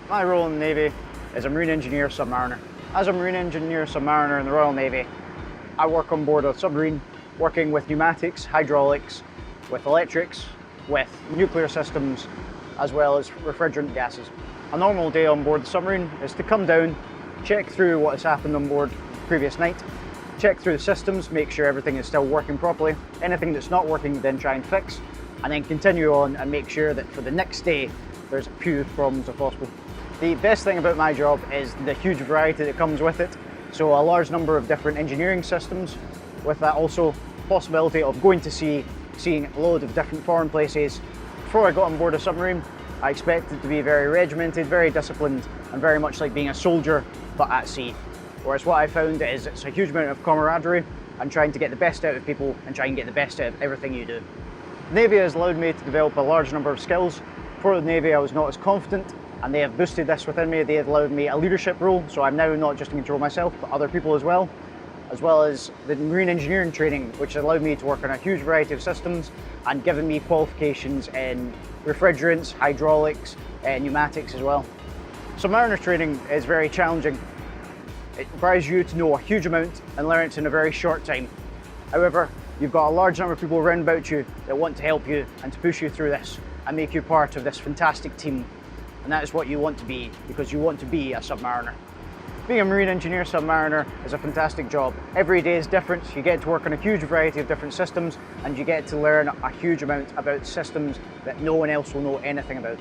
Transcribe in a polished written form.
My role in the Navy is a Marine Engineer Submariner. As a Marine Engineer Submariner in the Royal Navy, I work on board a submarine, working with pneumatics, hydraulics, with electrics, with nuclear systems, as well as refrigerant gases. A normal day on board the submarine is to come down, check through what has happened on board the previous night, check through the systems, make sure everything is still working properly. Anything that's not working, then try and fix, and then continue on and make sure that for the next day, there's as few problems as possible. The best thing about my job is the huge variety that comes with it. So a large number of different engineering systems, with that also possibility of going to sea, seeing a load of different foreign places. Before I got on board a submarine, I expected to be very regimented, very disciplined, and very much like being a soldier, but at sea. Whereas what I found is it's a huge amount of camaraderie and trying to get the best out of people and try and get the best out of everything you do. The Navy has allowed me to develop a large number of skills. Before the Navy, I was not as confident, and they have boosted this within me. They have allowed me a leadership role, so I'm now not just in control of myself, but other people as well as the marine engineering training, which has allowed me to work on a huge variety of systems and given me qualifications in refrigerants, hydraulics, pneumatics as well. Submariner training is very challenging. It requires you to know a huge amount and learn it in a very short time. However, you've got a large number of people around about you that want to help you and to push you through this and make you part of this fantastic team. And that is what you want to be, because you want to be a submariner. Being a Marine Engineer Submariner is a fantastic job. Every day is different. You get to work on a huge variety of different systems, and you get to learn a huge amount about systems that no one else will know anything about.